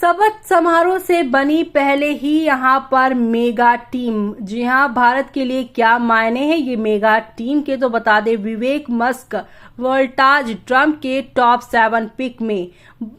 शपथ समारोह से बनी पहले ही यहाँ पर मेगा टीम। जी हाँ, भारत के लिए क्या मायने हैं ये मेगा टीम के, तो बता दें विवेक, मस्क, वोल्टाज, ट्रंप के टॉप 7 पिक में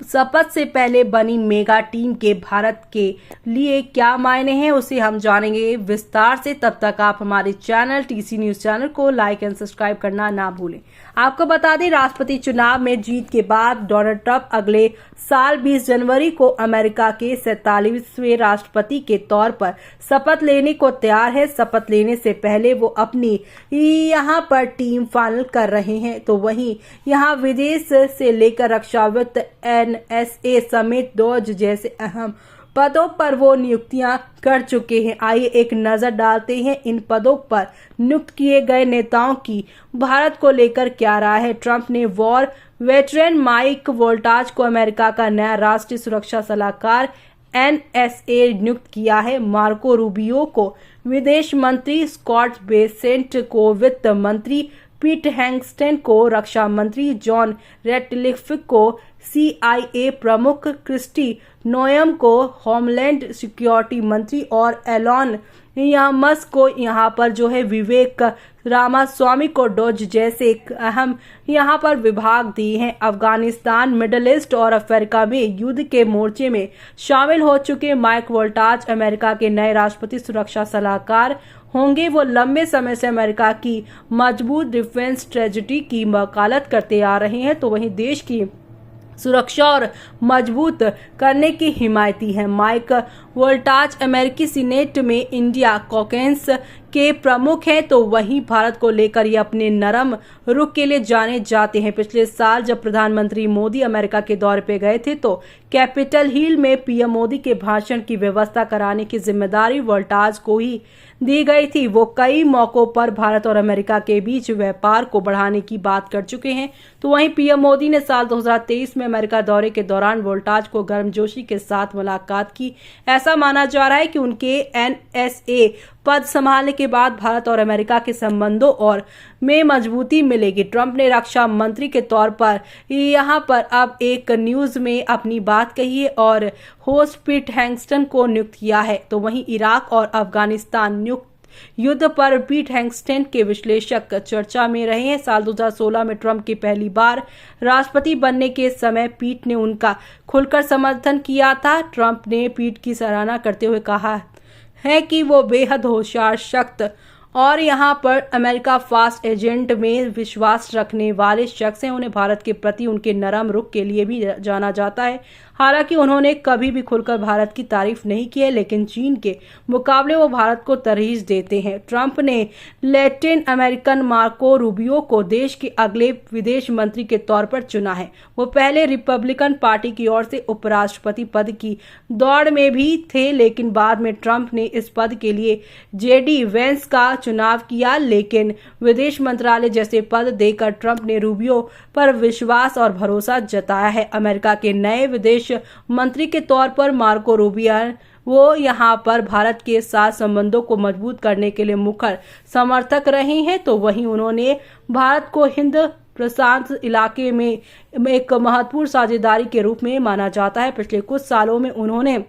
शपथ से पहले बनी मेगा टीम के भारत के लिए क्या मायने हैं उसे हम जानेंगे विस्तार से। तब तक आप हमारे चैनल TC न्यूज चैनल को लाइक एंड सब्सक्राइब करना ना भूलें। आपको बता दें राष्ट्रपति चुनाव में जीत के बाद डोनाल्ड ट्रंप अगले साल 20 जनवरी को अमेरिका के 47वें राष्ट्रपति के तौर पर शपथ लेने को तैयार है। शपथ लेने से पहले वो अपनी यहाँ पर टीम फाइनल कर रहे हैं। तो वहीं यहाँ विदेश से लेकर रक्षा, वित्त, NSA समेत डॉज जैसे अहम पदों पर वो नियुक्तियां कर चुके हैं। आइए एक नजर डालते हैं इन पदों पर नियुक्त किए गए नेताओं की भारत को लेकर क्या राय है। ट्रंप ने वॉर वेटरन माइक वोल्टाज को अमेरिका का नया राष्ट्रीय सुरक्षा सलाहकार NSA नियुक्त किया है। मार्को रूबियो को विदेश मंत्री, स्कॉट बेसेंट को वित्त मंत्री, पीट हेगसेथ को रक्षा मंत्री, जॉन रेटक्लिफ को CIA प्रमुख, क्रिस्टी नोयम को होमलैंड सिक्योरिटी मंत्री और एलॉन मस्क को यहाँ पर जो है विवेक रामास्वामी को डॉज जैसे अहम यहाँ पर विभाग दिए हैं। अफगानिस्तान, मिडिल ईस्ट और अफ्रीका में युद्ध के मोर्चे में शामिल हो चुके माइक वोल्टाज अमेरिका के नए राष्ट्रपति सुरक्षा सलाहकार होंगे। वो लंबे समय से अमेरिका की मजबूत डिफेंस स्ट्रेटजी की वकालत करते आ रहे हैं, तो वहीं देश की सुरक्षा और मजबूत करने की हिमायती है। माइक वोल्टाज अमेरिकी सीनेट में इंडिया कॉकेंस के प्रमुख हैं, तो वहीं भारत को लेकर ये अपने नरम रुख के लिए जाने जाते हैं। पिछले साल जब प्रधानमंत्री मोदी अमेरिका के दौरे पे गए थे तो कैपिटल हिल में PM मोदी के भाषण की व्यवस्था कराने की जिम्मेदारी वोल्टाज को ही दी गई थी। वो कई मौकों पर भारत और अमेरिका के बीच व्यापार को बढ़ाने की बात कर चुके हैं। तो वहीं PM मोदी ने साल 2023 में अमेरिका दौरे के दौरान वोल्टाज को गर्मजोशी के साथ मुलाकात की। ऐसा माना जा रहा है कि उनके NSA पद संभालने के बाद भारत और अमेरिका के संबंधों और में मजबूती मिलेगी। ट्रंप ने रक्षा मंत्री के तौर पर यहाँ पर अब एक न्यूज में अपनी बात कही है और होस्ट पीट हेगसेथ को नियुक्त किया है। तो वहीं इराक और अफगानिस्तान युद्ध पर पीट हेगसेथ के विश्लेषक चर्चा में रहे हैं। साल 2016 में ट्रंप की पहली बार राष्ट्रपति बनने के समय पीट ने उनका खुलकर समर्थन किया था। ट्रंप ने पीट की सराहना करते हुए कहा है कि वो बेहद होशियार, सख्त और यहाँ पर अमेरिका फास्ट एजेंट में विश्वास रखने वाले शख्स हैं। उन्हें भारत के प्रति उनके नरम रुख के लिए भी जाना जाता है। हालांकि उन्होंने कभी भी खुलकर भारत की तारीफ नहीं की है, लेकिन चीन के मुकाबले वो भारत को तरजीह देते हैं। ट्रंप ने लैटिन अमेरिकन मार्को रूबियो को देश के अगले विदेश मंत्री के तौर पर चुना है। वो पहले रिपब्लिकन पार्टी की ओर से उपराष्ट्रपति पद की दौड़ में भी थे, लेकिन बाद में ट्रंप ने इस पद के लिए JD वेंस का चुनाव किया, लेकिन विदेश मंत्रालय जैसे पद देकर ट्रंप ने रूबियो पर विश्वास और भरोसा जताया है। अमेरिका के नए विदेश मंत्री के तौर पर मार्को रूबियो वो यहाँ पर भारत के साथ संबंधों को मजबूत करने के लिए मुखर समर्थक रहे हैं। तो वहीं उन्होंने भारत को हिंद प्रशांत इलाके में एक महत्वपूर्ण साझेदारी के रूप में माना जाता है। पिछले कुछ सालों में उन्होंने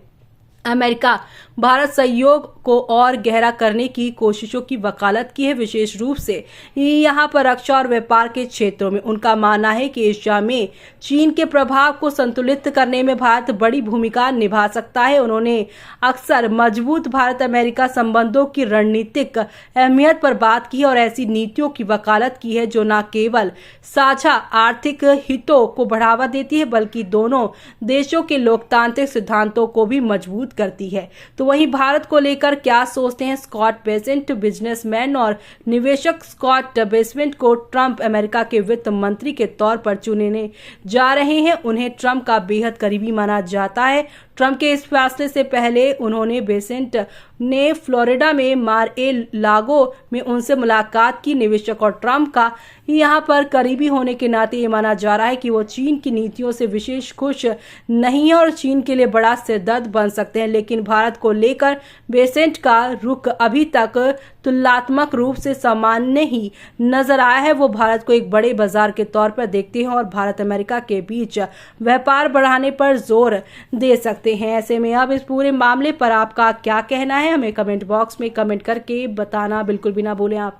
अमेरिका भारत सहयोग को और गहरा करने की कोशिशों की वकालत की है, विशेष रूप से यहाँ पर रक्षा और व्यापार के क्षेत्रों में। उनका मानना है कि एशिया में चीन के प्रभाव को संतुलित करने में भारत बड़ी भूमिका निभा सकता है। उन्होंने अक्सर मजबूत भारत अमेरिका संबंधों की रणनीतिक अहमियत पर बात की है और ऐसी नीतियों की वकालत की है जो न केवल साझा आर्थिक हितों को बढ़ावा देती है बल्कि दोनों देशों के लोकतांत्रिक सिद्धांतों को भी मजबूत करती है। तो वहीं भारत को लेकर क्या सोचते हैं स्कॉट बेसेंट, बिजनेसमैन और निवेशक। स्कॉट बेसेंट को ट्रंप अमेरिका के वित्त मंत्री के तौर पर चुनने जा रहे हैं। उन्हें ट्रंप का बेहद करीबी माना जाता है। ट्रंप के इस फैसले से पहले उन्होंने बेसेंट ने फ्लोरिडा में मार-ए-लागो में उनसे मुलाकात की। निवेशक और ट्रंप का यहाँ पर करीबी होने के नाते ये माना जा रहा है कि वो चीन की नीतियों से विशेष खुश नहीं है और चीन के लिए बड़ा सिरदर्द बन सकते हैं, लेकिन भारत को लेकर बेसेंट का रुख अभी तक तुलनात्मक रूप से सामान्य ही नजर आया है, वो भारत को एक बड़े बाजार के तौर पर देखते हैं और भारत अमेरिका के बीच व्यापार बढ़ाने पर जोर दे सकते हैं। ऐसे में अब इस पूरे मामले पर आपका क्या कहना है, हमें कमेंट बॉक्स में कमेंट करके बताना बिल्कुल भी ना भूलें आप।